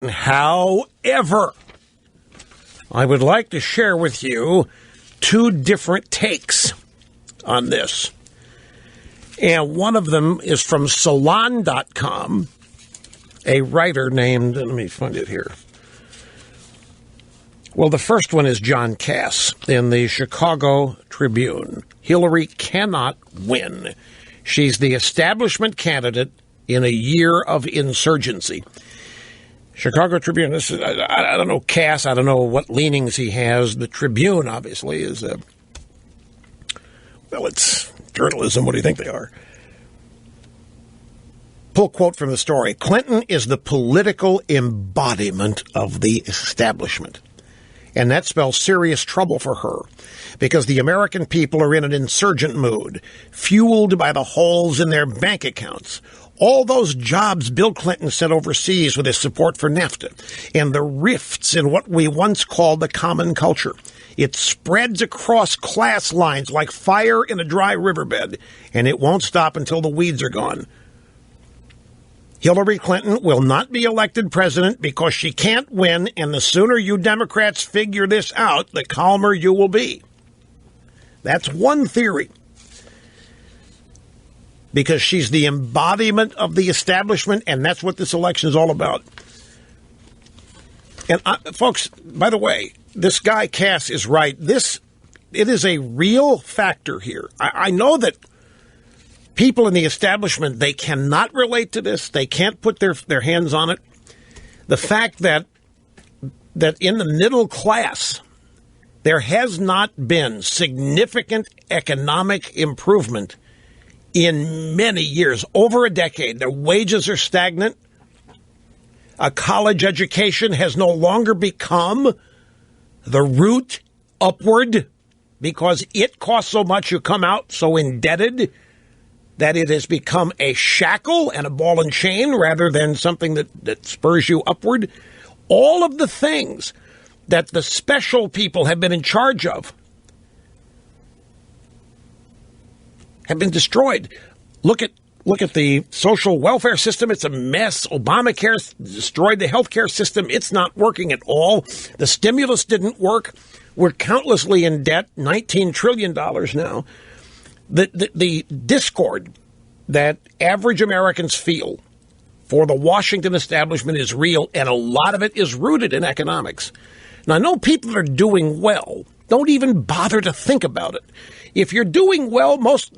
However, I would like to share with you two different takes on this. And one of them is from Salon.com, a writer named, let me find it here. Well, the first one is John Cass in the Chicago Tribune. Hillary cannot win. She's the establishment candidate in a year of insurgency. Chicago Tribune, this is, I don't know Cass, I don't know what leanings he has. The Tribune, obviously, is well, it's journalism. What do you think they are? Pull quote from the story. Clinton is the political embodiment of the establishment. And that spells serious trouble for her because the American people are in an insurgent mood, fueled by the holes in their bank accounts. All those jobs Bill Clinton sent overseas with his support for NAFTA and the rifts in what we once called the common culture. It spreads across class lines like fire in a dry riverbed, and it won't stop until the weeds are gone. Hillary Clinton will not be elected president because she can't win, and the sooner you Democrats figure this out, the calmer you will be. That's one theory. Because she's the embodiment of the establishment, and that's what this election is all about. And folks, by the way, this guy Cass is right. It is a real factor here. I know that people in the establishment, they cannot relate to this. They can't put their hands on it. The fact that in the middle class, there has not been significant economic improvement in many years, over a decade. Their wages are stagnant. A college education has no longer become the route upward because it costs so much, you come out so indebted that it has become a shackle and a ball and chain rather than something that spurs you upward. All of the things that the special people have been in charge of have been destroyed. Look at the social welfare system. It's a mess. Obamacare destroyed the healthcare system. It's not working at all. The stimulus didn't work. We're countlessly in debt, $19 trillion now. The discord that average Americans feel for the Washington establishment is real, and a lot of it is rooted in economics. Now, I know people that are doing well don't even bother to think about it. If you're doing well, most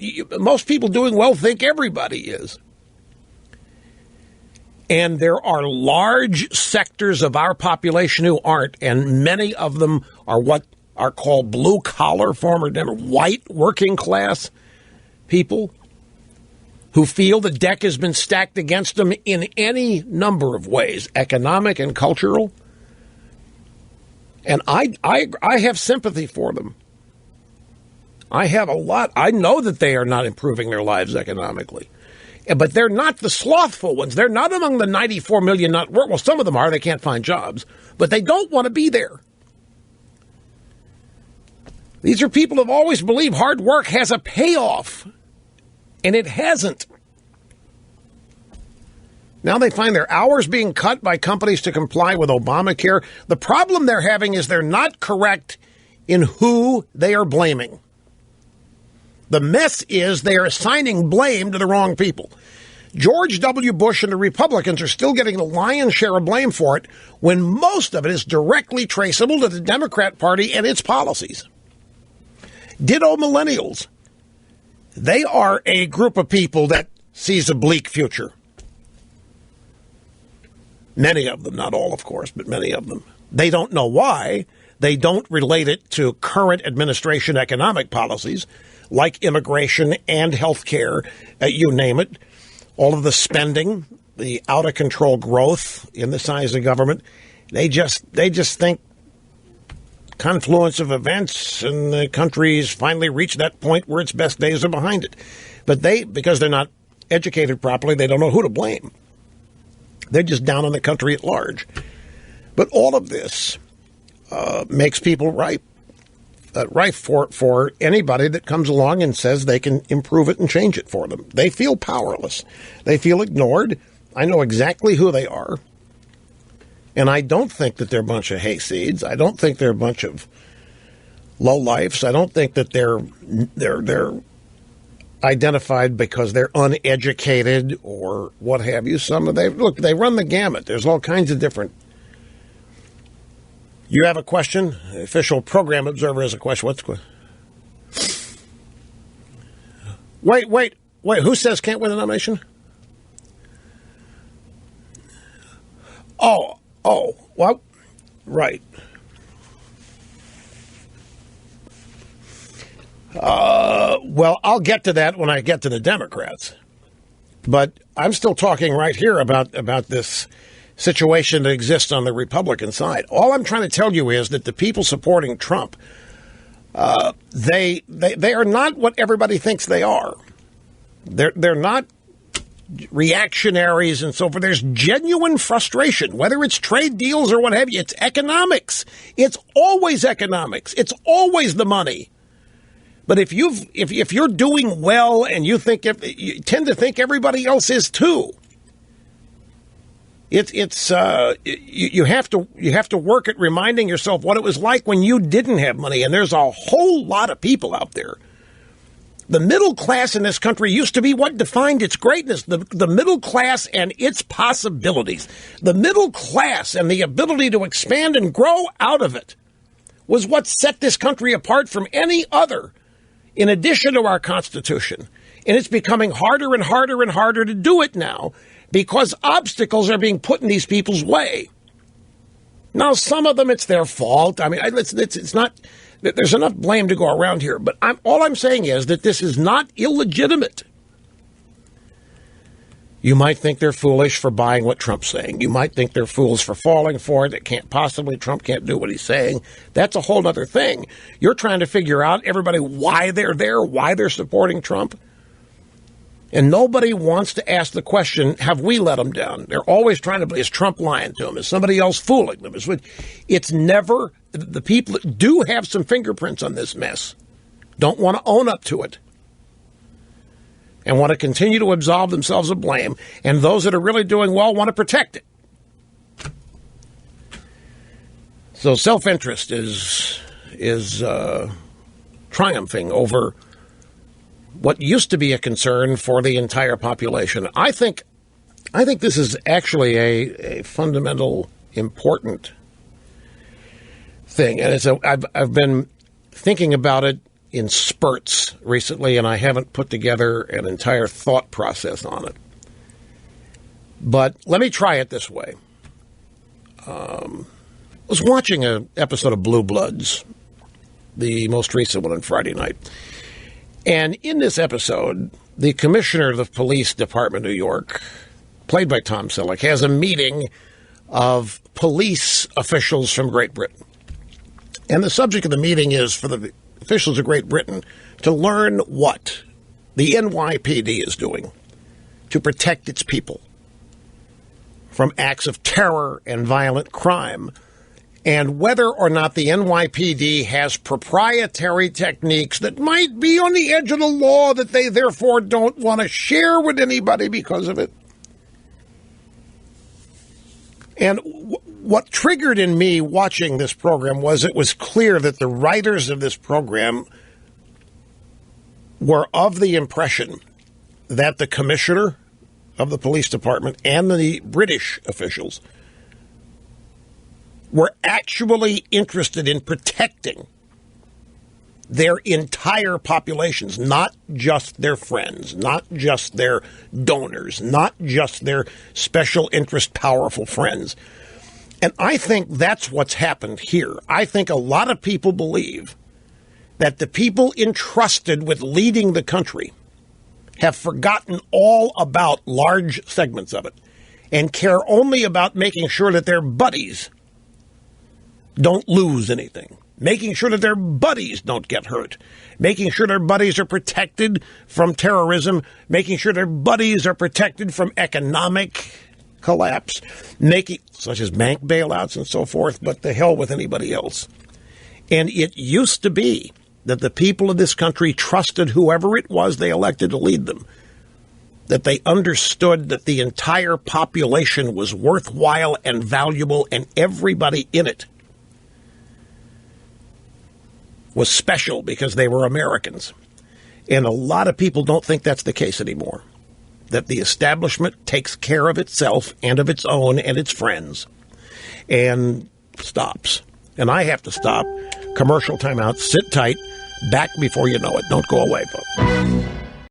people doing well think everybody is. And there are large sectors of our population who aren't, and many of them are what are called blue-collar, former white working class people who feel the deck has been stacked against them in any number of ways, economic and cultural. And I have sympathy for them. I have a lot. I know that they are not improving their lives economically. But they're not the slothful ones. They're not among the 94 million not work. Well, some of them are. They can't find jobs. But they don't want to be there. These are people who have always believed hard work has a payoff. And it hasn't. Now they find their hours being cut by companies to comply with Obamacare. The problem they're having is they're not correct in who they are blaming. The mess is they are assigning blame to the wrong people. George W. Bush and the Republicans are still getting the lion's share of blame for it when most of it is directly traceable to the Democrat Party and its policies. Ditto millennials. They are a group of people that sees a bleak future. Many of them, not all, of course, but many of them. They don't know why. They don't relate it to current administration economic policies like immigration and health care, you name it. All of the spending, the out-of-control growth in the size of government, they just think confluence of events and the country's finally reached that point where its best days are behind it. But because they're not educated properly, they don't know who to blame. They're just down on the country at large. But all of this makes people ripe for anybody that comes along and says they can improve it and change it for them. They feel powerless. They feel ignored. I know exactly who they are. And I don't think that they're a bunch of hayseeds. I don't think they're a bunch of lowlifes. I don't think that they're identified because they're uneducated or what have you. They run the gamut. There's all kinds of different. You have a question? The official program observer has a question. What's the question? Wait. Who says can't win the nomination? Oh, well, right. Well, I'll get to that when I get to the Democrats. But I'm still talking right here about this situation that exists on the Republican side. All I'm trying to tell you is that the people supporting Trump, they are not what everybody thinks they are. They're not reactionaries and so forth. There's genuine frustration, whether it's trade deals or what have you. It's economics. It's always economics. It's always the money. But if you're doing well and you tend to think everybody else is too, you have to work at reminding yourself what it was like when you didn't have money. And there's a whole lot of people out there. The middle class in this country used to be what defined its greatness, the middle class and its possibilities. The middle class and the ability to expand and grow out of it was what set this country apart from any other, in addition to our Constitution. And it's becoming harder and harder and harder to do it now because obstacles are being put in these people's way. Now, some of them, it's their fault. I mean, it's not... There's enough blame to go around here, but all I'm saying is that this is not illegitimate. You might think they're foolish for buying what Trump's saying. You might think they're fools for falling for it. Trump can't do what he's saying. That's a whole other thing. You're trying to figure out, everybody, why they're there, why they're supporting Trump. And nobody wants to ask the question, have we let them down? They're always trying to, is Trump lying to them? Is somebody else fooling them? It's never, the people that do have some fingerprints on this mess don't want to own up to it and want to continue to absolve themselves of blame. And those that are really doing well want to protect it. So self-interest is triumphing over what used to be a concern for the entire population. I think this is actually a fundamental, important thing, and I've been thinking about it in spurts recently, and I haven't put together an entire thought process on it. But let me try it this way. I was watching an episode of Blue Bloods, the most recent one on Friday night. And in this episode, the commissioner of the police department of New York, played by Tom Selleck, has a meeting of police officials from Great Britain. And the subject of the meeting is for the officials of Great Britain to learn what the NYPD is doing to protect its people from acts of terror and violent crime, and whether or not the NYPD has proprietary techniques that might be on the edge of the law that they therefore don't want to share with anybody because of it. And what triggered in me watching this program was it was clear that the writers of this program were of the impression that the commissioner of the police department and the British officials were actually interested in protecting their entire populations, not just their friends, not just their donors, not just their special interest powerful friends. And I think that's what's happened here. I think a lot of people believe that the people entrusted with leading the country have forgotten all about large segments of it and care only about making sure that their buddies don't lose anything, making sure that their buddies don't get hurt, making sure their buddies are protected from terrorism, making sure their buddies are protected from economic collapse, such as bank bailouts and so forth, but the hell with anybody else. And it used to be that the people of this country trusted whoever it was they elected to lead them. that they understood that the entire population was worthwhile and valuable and everybody in it was special because they were Americans. And a lot of people don't think that's the case anymore, that the establishment takes care of itself and of its own and its friends and stops. And I have to stop. Commercial timeout. Sit tight. Back before you know it. Don't go away, folks.